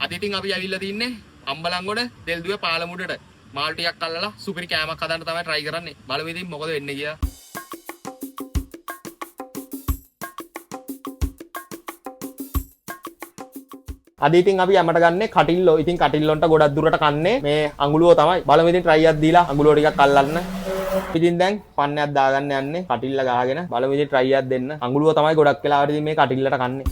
අද ඉතින් අපි ඇවිල්ලා තින්නේ අම්බලන්ගොඩ තෙල්දුවේ පාලමුඩට මාළු ටිකක් අල්ලලා සුපිරි කෑමක් හදන්න තමයි try කරන්නේ. බලමු ඉතින් මොකද වෙන්නේ කියලා. අද ඉතින් අපි යමට ගන්නේ කටිල්ලෝ. ඉතින් කටිල්ලොන්ට ගොඩක් දුරට කන්නේ මේ අඟුලුව තමයි. බලමු ඉතින් try එකක් දීලා අඟුලුව ටිකක් අල්ලන්න. ඉතින් දැන් පන්නයක් දාගන්න යන්නේ කටිල්ල ගහගෙන. බලමු ඉතින් try එකක් දෙන්න. අඟුලුව තමයි ගොඩක් වෙලාවට ඉතින් මේ කටිල්ලට කන්නේ.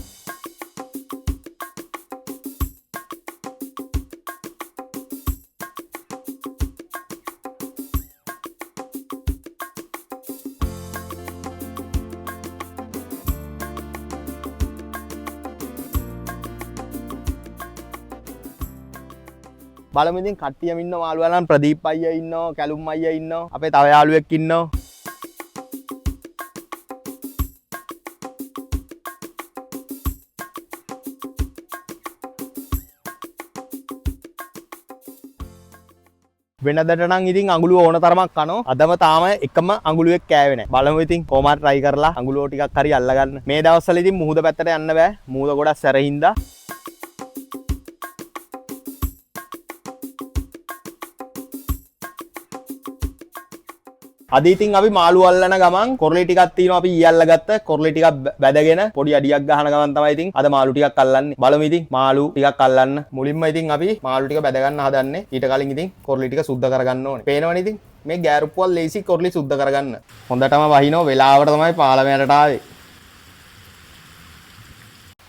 බලමු ඉතින් කට්ටියම ඉන්න මාළුවා නම් ප්‍රදීප් අයියා ඉන්නවා, කැලුම් අයියා ඉන්නවා, අපේ තව යාළුවෙක් ඉන්නවා. වෙනදට නම් ඉතින් අඟුලුව ඕන තරමක් කනවා. අදම තාම එකම අඟුලුවෙක් කෑවේ නැහැ. බලමු ඉතින් කොහොමද try කරලා අඟුලුව ටිකක් හරි අල්ලගන්න. මේ දවස්වල ඉතින් මුහුද පැත්තට යන්න බෑ. මුහුද ගොඩක් සැරින්දා. අද ඉතින් අපි මාළු අල්ලන ගමන් කොරලි ටිකක් තියෙනවා අපි ඊයේ අල්ලගත්ත කොරලි ටිකක් බැදගෙන පොඩි අඩියක් ගහන ගමන් තමයි ඉතින් අද මාළු ටිකක් අල්ලන්නේ. බලමු ඉතින් මාළු ටිකක් අල්ලන්න. මුලින්ම ඉතින් අපි මාළු ටික බැද ගන්න හදන්නේ. ඊට කලින් ඉතින් කොරලි ටික සුද්ධ කරගන්න ඕනේ. පේනවනේ ඉතින් මේ ගෑරුප්පුවල් ලේසි කොරලි සුද්ධ කරගන්න. හොඳටම වහිනෝ වෙලාවට තමයි පාලමයටට ආවේ.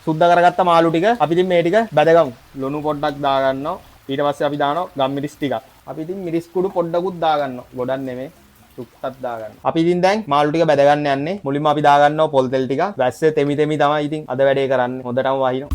සුද්ධ කරගත්ත මාළු ටික අපි ඉතින් මේ ටික බැදගමු. ලුණු පොඩ්ඩක් දාගන්නවා. ඊට පස්සේ අපි දානවා ගම්මිරිස් ටිකක්. අපි ඉතින් මිරිස් කුඩු පොඩ්ඩකුත් දාගන්නවා. ගොඩක් නෙමෙයි. සුක්කත් දාගන්න. අපි ඉතින් දැන් මාළු ටික බැද ගන්න යන්නේ. මුලින්ම අපි දාගන්නවා පොල් තෙල් ටික. වැස්සේ තෙමි තෙමි තමයි ඉතින් අද වැඩේ කරන්නේ. හොඳටම වහිනවා.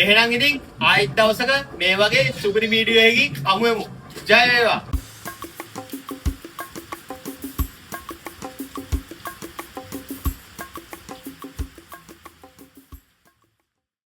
එහෙනම් ඉතින් ආයෙත් දවසක මේ වගේ සුපිරි වීඩියෝ එකකින් හමු වෙමු. ජය වේවා.